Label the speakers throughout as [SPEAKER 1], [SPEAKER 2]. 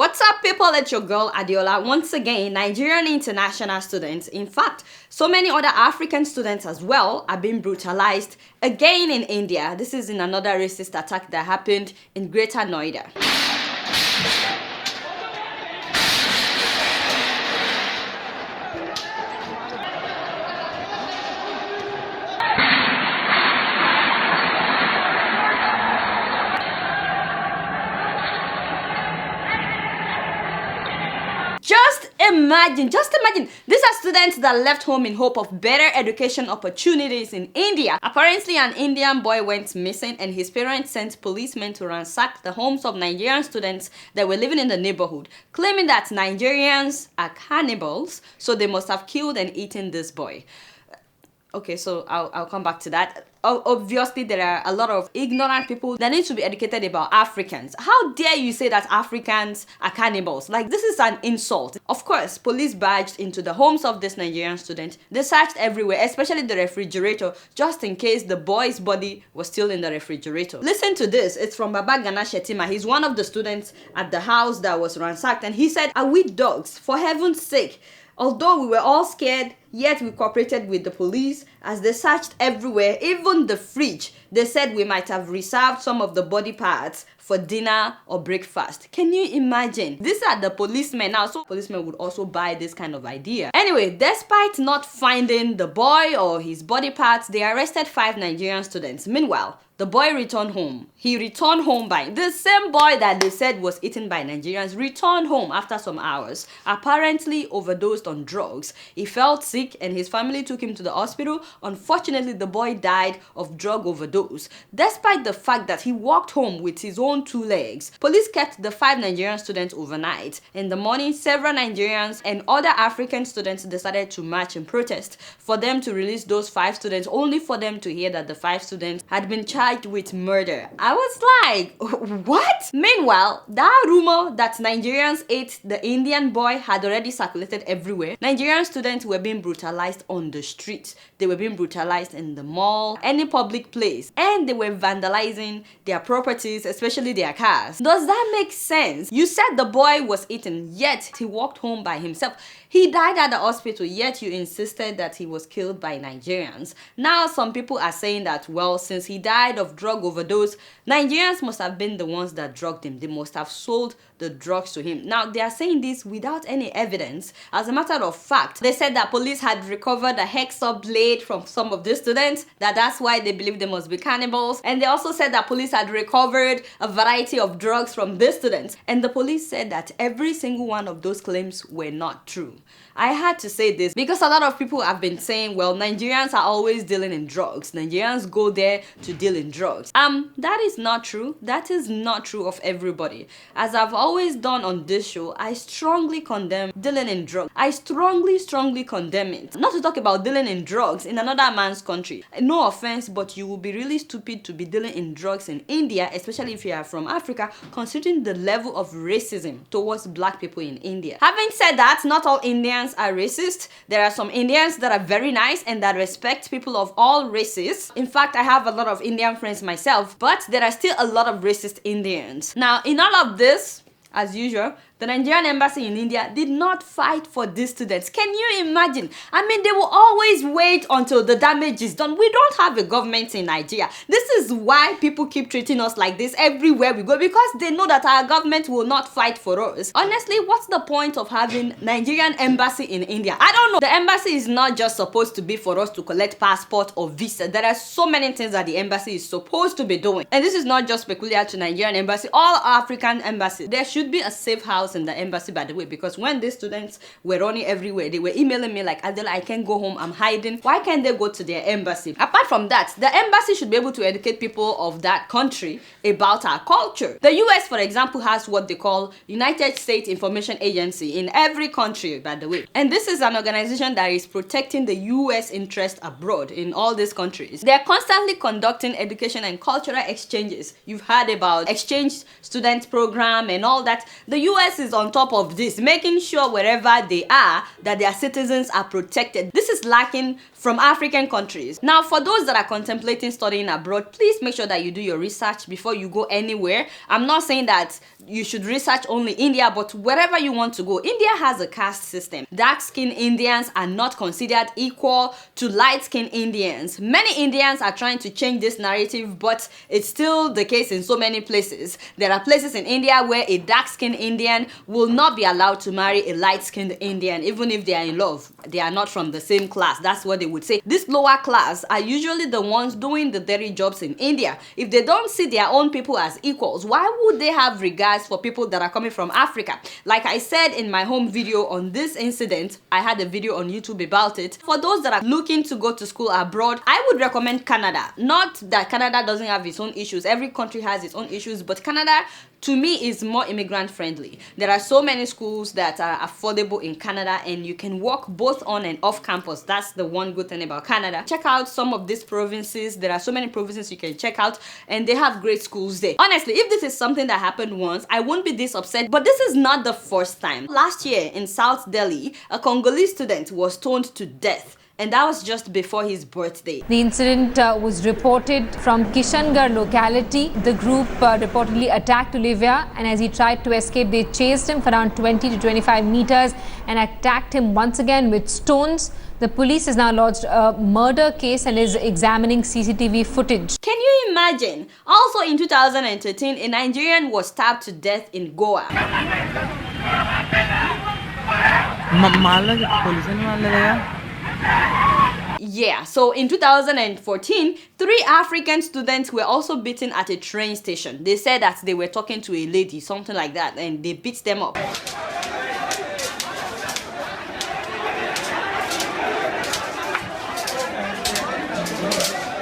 [SPEAKER 1] What's up, people? It's your girl Adiola. Once again, Nigerian international students, in fact, so many other African students as well, are being brutalized again in India. This is in another racist attack that happened in Greater Noida. Just imagine, these are students that left home in hope of better education opportunities in India. Apparently, an Indian boy went missing and his parents sent policemen to ransack the homes of Nigerian students that were living in the neighborhood, claiming that Nigerians are cannibals, so they must have killed and eaten this boy. Okay, so I'll come back to that. Obviously, there are a lot of ignorant people that need to be educated about Africans. How dare you say that Africans are cannibals? Like, this is an insult. Of course, police barged into the homes of this Nigerian student. They searched everywhere, especially the refrigerator, just in case the boy's body was still in the refrigerator. Listen to this. It's from Baba Gana Shetima. He's one of the students at the house that was ransacked, and he said, "Are we dogs? For heaven's sake. Although we were all scared, yet we cooperated with the police as they searched everywhere, even the fridge. They said we might have reserved some of the body parts for dinner or breakfast." Can you imagine? These are the policemen now, so policemen would also buy this kind of idea. Anyway, despite not finding the boy or his body parts, they arrested 5 Nigerian students. Meanwhile, the boy returned home. He returned home by the same boy that they said was eaten by Nigerians, returned home after some hours, apparently overdosed on drugs. He felt sick and his family took him to the hospital. Unfortunately, the boy died of drug overdose, despite the fact that he walked home with his own 2 legs. Police kept the 5 Nigerian students overnight. In the morning, several Nigerians and other African students decided to march in protest for them to release those 5 students, only for them to hear that the 5 students had been charged with murder. I was like, what? Meanwhile, that rumor that Nigerians ate the Indian boy had already circulated everywhere. Nigerian students were being brutalized on the streets. They were being brutalized in the mall, any public place, and they were vandalizing their properties, especially their cars. Does that make sense? You said the boy was eaten, yet he walked home by himself. He died at the hospital, yet you insisted that he was killed by Nigerians. Now some people are saying that, well, since he died of drug overdose, Nigerians must have been the ones that drugged him. They must have sold the drugs to him. Now they are saying this without any evidence. As a matter of fact, they said that police had recovered a hacksaw blade from some of the students, that's why they believe they must be cannibals. And they also said that police had recovered a variety of drugs from these students. And the police said that every single one of those claims were not true. I had to say this because a lot of people have been saying, well, Nigerians are always dealing in drugs. Nigerians go there to deal in drugs. That is not true. That is not true of everybody. As I've always done on this show, I strongly condemn dealing in drugs. I strongly condemn it. Not to talk about dealing in drugs in another man's country. No offense, but you will be really stupid to be dealing in drugs in India, especially if you are from Africa, considering the level of racism towards black people in India. Having said that, not all Indians are racist. There are some Indians that are very nice and that respect people of all races. In fact, I have a lot of Indian friends myself, but there are still a lot of racist Indians. Now, in all of this, as usual, the Nigerian embassy in India did not fight for these students. Can you imagine? I mean, they will always wait until the damage is done. We don't have a government in Nigeria. This is why people keep treating us like this everywhere we go, because they know that our government will not fight for us. Honestly, what's the point of having Nigerian embassy in India? I don't know. The embassy is not just supposed to be for us to collect passport or visa. There are so many things that the embassy is supposed to be doing. And this is not just peculiar to Nigerian embassy. All African embassies, there should be a safe house in the embassy, by the way, because when these students were running everywhere, they were emailing me like, Adela, I can't go home, I'm hiding. Why can't they go to their embassy? Apart from that, the embassy should be able to educate people of that country about our culture. The US, for example, has what they call United States Information Agency in every country, by the way. And this is an organization that is protecting the US interest abroad in all these countries. They're constantly conducting education and cultural exchanges. You've heard about exchange student program and all that that the US is on top of this, making sure wherever they are that their citizens are protected. This is lacking from African countries. Now, for those that are contemplating studying abroad, please make sure that you do your research before you go anywhere. I'm not saying that you should research only India, but wherever you want to go. India has a caste system. Dark-skinned Indians are not considered equal to light-skinned Indians. Many Indians are trying to change this narrative, but it's still the case in so many places. There are places in India where a dark-skinned Indian will not be allowed to marry a light-skinned Indian, even if they are in love. They are not from the same class. That's what they would say. This lower class are usually the ones doing the dirty jobs in India. If they don't see their own people as equals, why would they have regards for people that are coming from Africa? Like I said in my home video on this incident, I had a video on YouTube about it. For those that are looking to go to school abroad, I would recommend Canada. Not that Canada doesn't have its own issues. Every country has its own issues, but Canada, to me, is more immigrant friendly. There are so many schools that are affordable in Canada, and you can work both on and off campus. That's the one good thing about Canada. Check out some of these provinces. There are so many provinces you can check out, and they have great schools there. Honestly, if this is something that happened once, I won't be this upset, but this is not the first time. Last year in South Delhi, a Congolese student was stoned to death, and that was just before his birthday.
[SPEAKER 2] The incident was reported from Kishangarh locality. The group reportedly attacked Olivia, and as he tried to escape, they chased him for around 20 to 25 meters and attacked him once again with stones. The police has now lodged a murder case and is examining CCTV footage.
[SPEAKER 1] Can you imagine? Also in 2013, a Nigerian was stabbed to death in Goa. Yeah, so in 2014, 3 African students were also beaten at a train station. They said that they were talking to a lady, something like that, and they beat them up.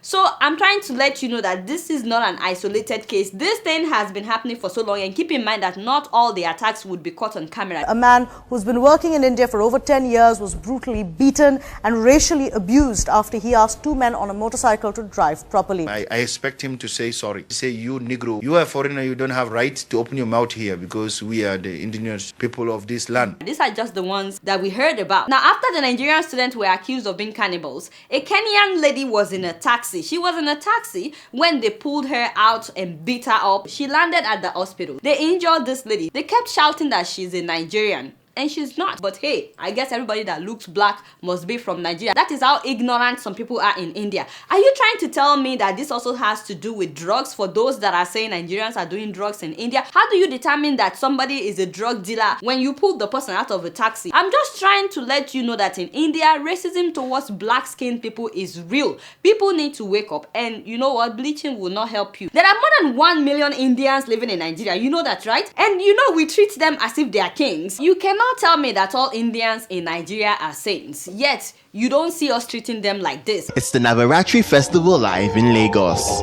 [SPEAKER 1] So I'm trying to let you know that this is not an isolated case. This thing has been happening for so long, and keep in mind that not all the attacks would be caught on camera.
[SPEAKER 3] A man who's been working in India for over 10 years was brutally beaten and racially abused after he asked 2 men on a motorcycle to drive properly.
[SPEAKER 4] I expect him to say sorry. Say, you Negro, you are a foreigner, you don't have right to open your mouth here because we are the indigenous people of this land.
[SPEAKER 1] These are just the ones that we heard about. Now, after the Nigerian students were accused of being cannibals, a Kenyan lady was in a taxi. She was in a taxi when they pulled her out and beat her up. She landed at the hospital. They injured this lady. They kept shouting that she's a Nigerian, and she's not. But hey, I guess everybody that looks black must be from Nigeria. That is how ignorant some people are in India. Are you trying to tell me that this also has to do with drugs? For those that are saying Nigerians are doing drugs in India, how do you determine that somebody is a drug dealer when you pull the person out of a taxi? I'm just trying to let you know that in India, racism towards black-skinned people is real. People need to wake up, and you know what? Bleaching will not help you. There are more than 1 million Indians living in Nigeria. You know that, right? And you know we treat them as if they are kings. You cannot tell me that all Indians in Nigeria are saints, yet you don't see us treating them like this.
[SPEAKER 5] It's the Navaratri festival live in Lagos.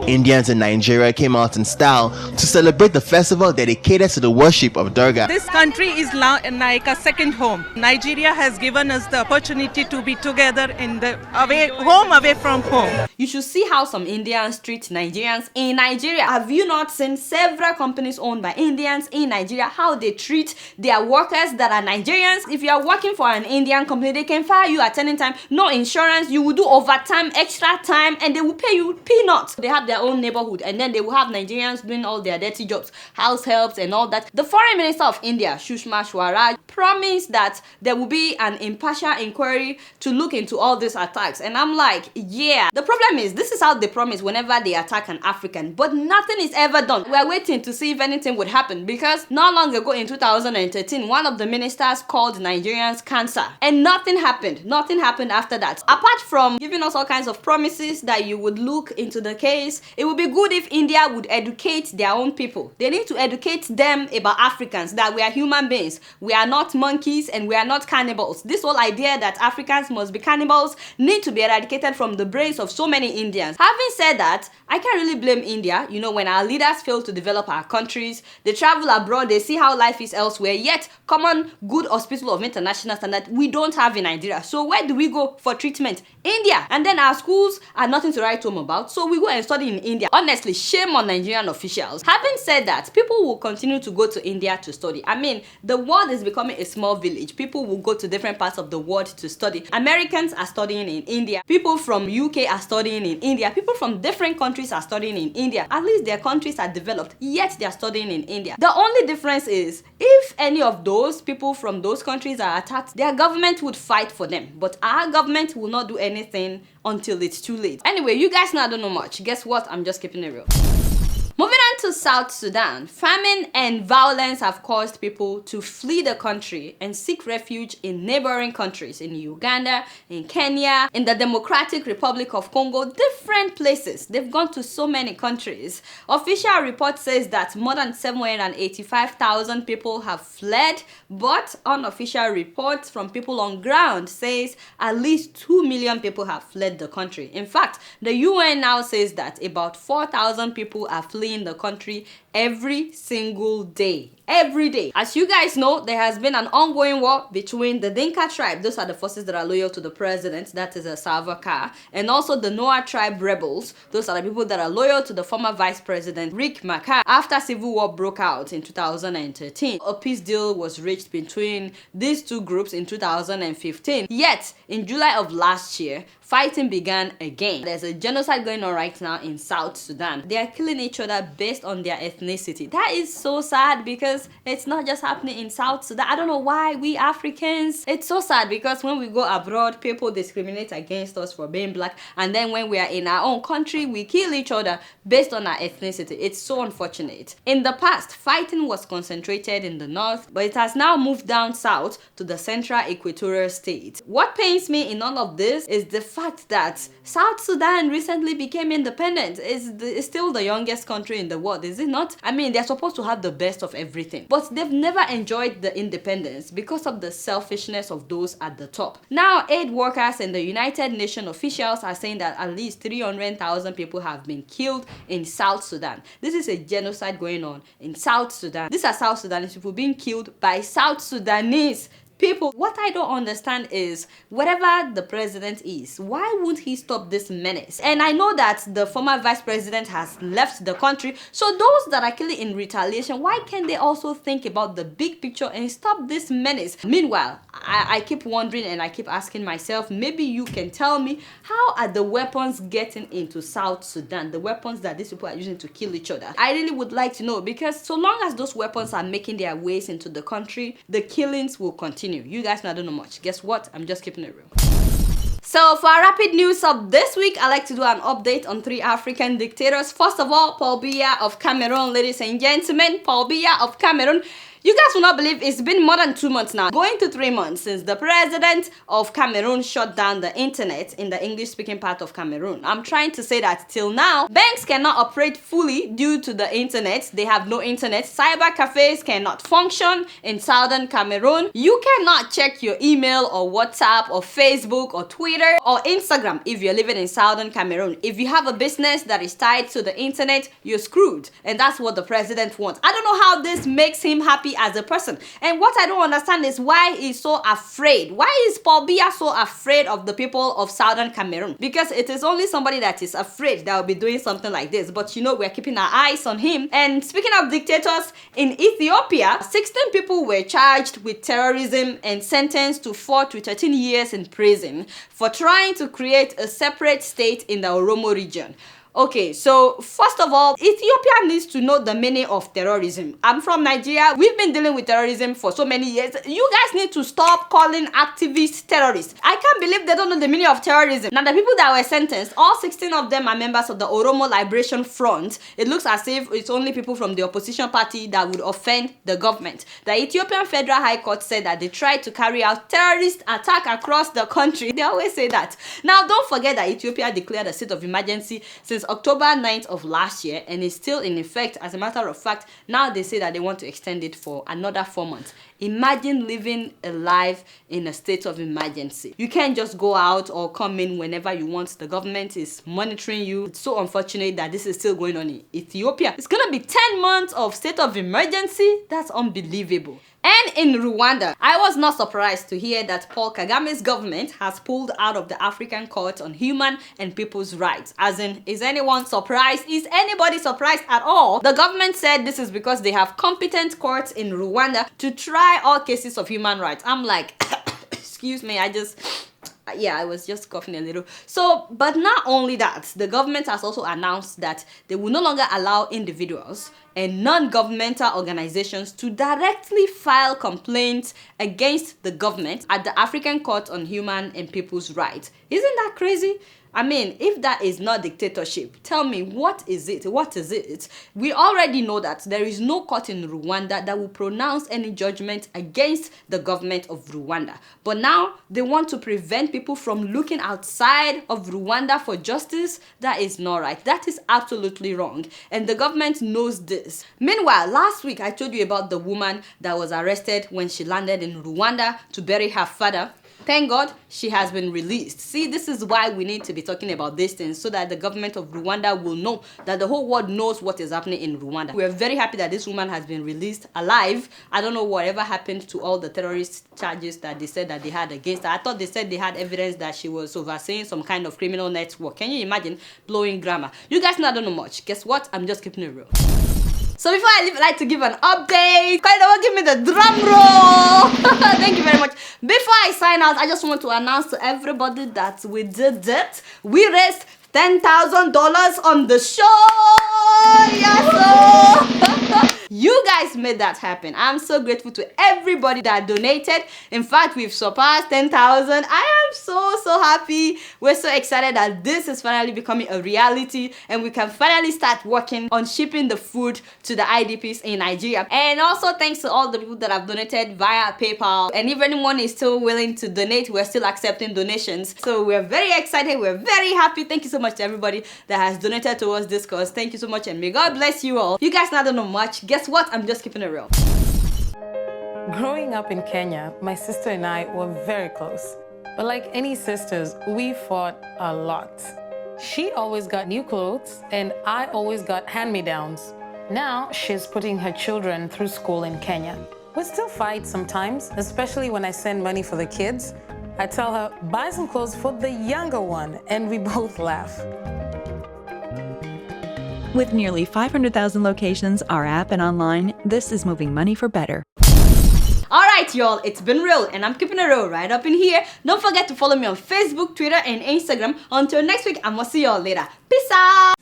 [SPEAKER 5] Indians in Nigeria came out in style to celebrate the festival dedicated to the worship of Durga.
[SPEAKER 6] This country is like a second home. Nigeria has given us the opportunity to be together in the home away from home.
[SPEAKER 1] You should see how some Indians treat Nigerians in Nigeria. Have you not seen several companies owned by Indians in Nigeria, how they treat their workers that are Nigerians? If you are working for an Indian company, they can fire you at any time. No insurance, you will do overtime, extra time, and they will pay you peanuts. They have their own neighborhood, and then they will have Nigerians doing all their dirty jobs, house helps and all that. The foreign minister of India, Sushma Swaraj, promised that there will be an impartial inquiry to look into all these attacks, and I'm like, yeah. The problem is, this is how they promise whenever they attack an African, but nothing is ever done. We're waiting to see if anything would happen, because not long ago in 2013, one of the ministers called Nigerians cancer, and nothing happened. Nothing happened after that. Apart from giving us all kinds of promises that you would look into the case, it would be good if India would educate their own people. They need to educate them about Africans, that we are human beings. We are not monkeys and we are not cannibals. This whole idea that Africans must be cannibals need to be eradicated from the brains of so many Indians. Having said that, I can't really blame India. You know, when our leaders fail to develop our countries, they travel abroad, they see how life is elsewhere, yet common good hospital of international standard we don't have in Nigeria. So where do we go for treatment? India. And then our schools are nothing to write home about, so we go and study in in India. Honestly, shame on Nigerian officials. Having said that, people will continue to go to India to study. I mean, the world is becoming a small village. People will go to different parts of the world to study. Americans are studying in India. People from UK are studying in India. People from different countries are studying in India. At least their countries are developed, yet they are studying in India. The only difference is, if any of those people from those countries are attacked, their government would fight for them. But our government will not do anything until it's too late. Anyway, you guys know I don't know much. Guess what? I'm just keeping it real. Moving on to South Sudan, famine and violence have caused people to flee the country and seek refuge in neighboring countries, in Uganda, in Kenya, in the Democratic Republic of Congo, different places. They've gone to so many countries. Official report says that more than 785,000 people have fled, but unofficial reports from people on ground says at least 2 million people have fled the country. In fact, the UN now says that about 4,000 people are fleeing the country every single day. Every day. As you guys know, there has been an ongoing war between the Dinka tribe, those are the forces that are loyal to the president, that is a Salva Kiir, and also the Noah tribe rebels, those are the people that are loyal to the former vice president Riek Machar. After civil war broke out in 2013, a peace deal was reached between these two groups in 2015. Yet, in July of last year, fighting began again. There's a genocide going on right now in South Sudan. They are killing each other based on their ethnicity. That is so sad, because it's not just happening in South Sudan. I don't know why we Africans, it's so sad, because when we go abroad, people discriminate against us for being black, and then when we are in our own country, we kill each other based on our ethnicity. It's so unfortunate. In the past, fighting was concentrated in the north, but it has now moved down south to the central equatorial state. What pains me in all of this is the fact that South Sudan recently became independent. It's still the youngest country in the world, is it not? I mean, they're supposed to have the best of everything, but they've never enjoyed the independence because of the selfishness of those at the top. Now, aid workers and the United Nations officials are saying that at least 300,000 people have been killed in South Sudan. This is a genocide going on in South Sudan. These are South Sudanese people being killed by South Sudanese people. What I don't understand is, whatever the president is, why won't he stop this menace? And I know that the former vice president has left the country, so those that are killing in retaliation, why can't they also think about the big picture and stop this menace? Meanwhile, I keep wondering and I keep asking myself, maybe you can tell me, how are the weapons getting into South Sudan? The weapons that these people are using to kill each other. I really would like to know, because so long as those weapons are making their ways into the country, the killings will continue. You guys know I don't know much. Guess what? I'm just keeping it real. So for our rapid news of this week, I like to do an update on 3 African dictators. First of all, Paul Biya of Cameroon, ladies and gentlemen. Paul Biya of Cameroon. You guys will not believe it's been more than 2 months now, going to 3 months, since the president of Cameroon shut down the internet in the English-speaking part of Cameroon. I'm trying to say that till now, banks cannot operate fully due to the internet. They have no internet. Cyber cafes cannot function in southern Cameroon. You cannot check your email or WhatsApp or Facebook or Twitter or Instagram if you're living in southern Cameroon. If you have a business that is tied to the internet, you're screwed. And that's what the president wants. I don't know how this makes him happy as a person. And what I don't understand is why he's so afraid. Why is Paul Biya so afraid of the people of southern Cameroon? Because it is only somebody that is afraid that will be doing something like this. But you know, we're keeping our eyes on him. And speaking of dictators, in Ethiopia, 16 people were charged with terrorism and sentenced to 4 to 13 years in prison for trying to create a separate state in the Oromo region. Okay, so first of all, Ethiopia needs to know the meaning of terrorism. I'm from Nigeria. We've been dealing with terrorism for so many years. You guys need to stop calling activists terrorists. I can't believe they don't know the meaning of terrorism. Now, the people that were sentenced, all 16 of them are members of the Oromo Liberation Front. It looks as if it's only people from the opposition party that would offend the government. The Ethiopian Federal High Court said that they tried to carry out terrorist attack across the country. They always say that. Now, don't forget that Ethiopia declared a state of emergency since October 9th of last year, and is still in effect. As a matter of fact, now they say that they want to extend it for another 4 months. Imagine living a life in a state of emergency. You can't just go out or come in whenever you want. The government is monitoring you. It's so unfortunate that this is still going on in Ethiopia. It's gonna be 10 months of state of emergency. That's unbelievable. And in Rwanda, I was not surprised to hear that Paul Kagame's government has pulled out of the African Court on Human and People's Rights. As in, is anyone surprised? Is anybody surprised at all? The government said this is because they have competent courts in Rwanda to try all cases of human rights. I'm like, excuse me, I was just coughing a little. So, but not only that, the government has also announced that they will no longer allow individuals and non-governmental organizations to directly file complaints against the government at the African Court on Human and People's Rights. Isn't that crazy? I mean, if that is not dictatorship, tell me, what is it? What is it? We already know that there is no court in Rwanda that will pronounce any judgment against the government of Rwanda. But now they want to prevent people from looking outside of Rwanda for justice. That is not right. That is absolutely wrong. And the government knows this. Meanwhile, last week I told you about the woman that was arrested when she landed in Rwanda to bury her father. Thank God she has been released. See, this is why we need to be talking about these things, so that the government of Rwanda will know, that the whole world knows what is happening in Rwanda. We are very happy that this woman has been released alive. I don't know whatever happened to all the terrorist charges that they said that they had against her. I thought they said they had evidence that she was overseeing some kind of criminal network. Can you imagine? Blowing grammar. You guys know I don't know much. Guess what? I'm just keeping it real. So before I leave, I'd like to give an update. Give me the drum roll. Thank you very much. Before I sign out, I just want to announce to everybody that we did it. We raised $10,000 on the show. Yes, you guys made that happen. I'm so grateful to everybody that donated. In fact, we've surpassed 10,000. I am so happy. We're so excited that this is finally becoming a reality and we can finally start working on shipping the food to the IDPs in Nigeria. And also thanks to all the people that have donated via PayPal. And if anyone is still willing to donate, we're still accepting donations. So we're very excited. We're very happy. Thank you so much to everybody that has donated towards this cause. Thank you so much and may God bless you all. You guys now don't know much. Guess what? I'm just keeping it real.
[SPEAKER 7] Growing up in Kenya, my sister and I were very close. But like any sisters, we fought a lot. She always got new clothes and I always got hand-me-downs. Now she's putting her children through school in Kenya. We still fight sometimes, especially when I send money for the kids. I tell her, buy some clothes for the younger one, and we both laugh.
[SPEAKER 8] With nearly 500,000 locations, our app and online, this is moving money for better.
[SPEAKER 1] Alright y'all, it's been real and I'm keeping it real right up in here. Don't forget to follow me on Facebook, Twitter and Instagram. Until next week, I'm gonna see y'all later. Peace out!